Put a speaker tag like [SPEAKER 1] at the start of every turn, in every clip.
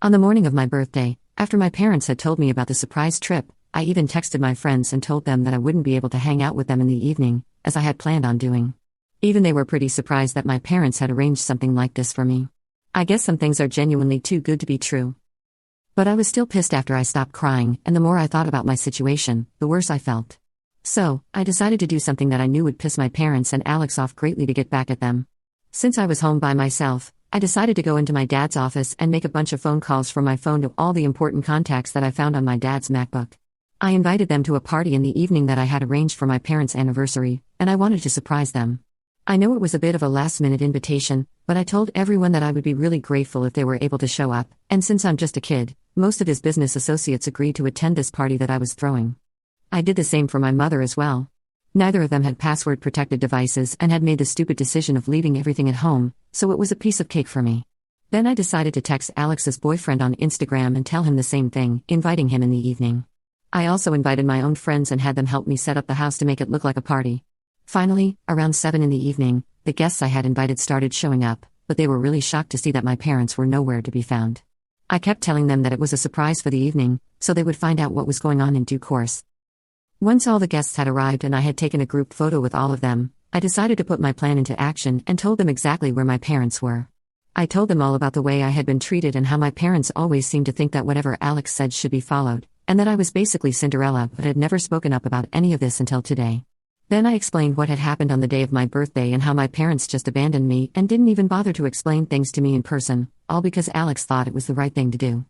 [SPEAKER 1] On the morning of my birthday, after my parents had told me about the surprise trip, I even texted my friends and told them that I wouldn't be able to hang out with them in the evening, as I had planned on doing. Even they were pretty surprised that my parents had arranged something like this for me. I guess some things are genuinely too good to be true. But I was still pissed after I stopped crying, and the more I thought about my situation, the worse I felt. So, I decided to do something that I knew would piss my parents and Alex off greatly to get back at them. Since I was home by myself, I decided to go into my dad's office and make a bunch of phone calls from my phone to all the important contacts that I found on my dad's MacBook. I invited them to a party in the evening that I had arranged for my parents' anniversary, and I wanted to surprise them. I know it was a bit of a last-minute invitation, but I told everyone that I would be really grateful if they were able to show up, and since I'm just a kid, most of his business associates agreed to attend this party that I was throwing. I did the same for my mother as well. Neither of them had password-protected devices and had made the stupid decision of leaving everything at home, so it was a piece of cake for me. Then I decided to text Alex's boyfriend on Instagram and tell him the same thing, inviting him in the evening. I also invited my own friends and had them help me set up the house to make it look like a party. Finally, around 7 in the evening, the guests I had invited started showing up, but they were really shocked to see that my parents were nowhere to be found. I kept telling them that it was a surprise for the evening, so they would find out what was going on in due course. Once all the guests had arrived and I had taken a group photo with all of them, I decided to put my plan into action and told them exactly where my parents were. I told them all about the way I had been treated and how my parents always seemed to think that whatever Alex said should be followed, and that I was basically Cinderella but had never spoken up about any of this until today. Then I explained what had happened on the day of my birthday and how my parents just abandoned me and didn't even bother to explain things to me in person, all because Alex thought it was the right thing to do.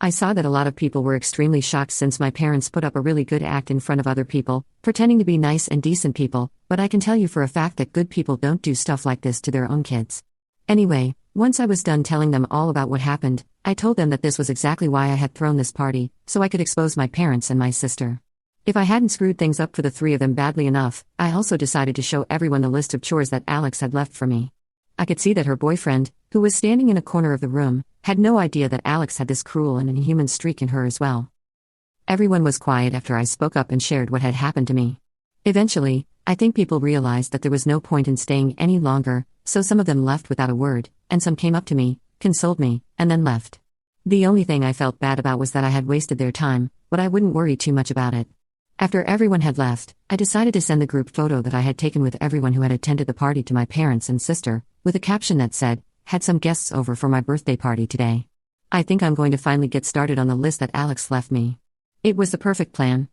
[SPEAKER 1] I saw that a lot of people were extremely shocked since my parents put up a really good act in front of other people, pretending to be nice and decent people, but I can tell you for a fact that good people don't do stuff like this to their own kids. Anyway, once I was done telling them all about what happened, I told them that this was exactly why I had thrown this party, so I could expose my parents and my sister. If I hadn't screwed things up for the three of them badly enough, I also decided to show everyone the list of chores that Alex had left for me. I could see that her boyfriend, who was standing in a corner of the room, had no idea that Alex had this cruel and inhuman streak in her as well. Everyone was quiet after I spoke up and shared what had happened to me. Eventually, I think people realized that there was no point in staying any longer, so some of them left without a word, and some came up to me, consoled me, and then left. The only thing I felt bad about was that I had wasted their time, but I wouldn't worry too much about it. After everyone had left, I decided to send the group photo that I had taken with everyone who had attended the party to my parents and sister, with a caption that said, "Had some guests over for my birthday party today. I think I'm going to finally get started on the list that Alex left me." It was the perfect plan.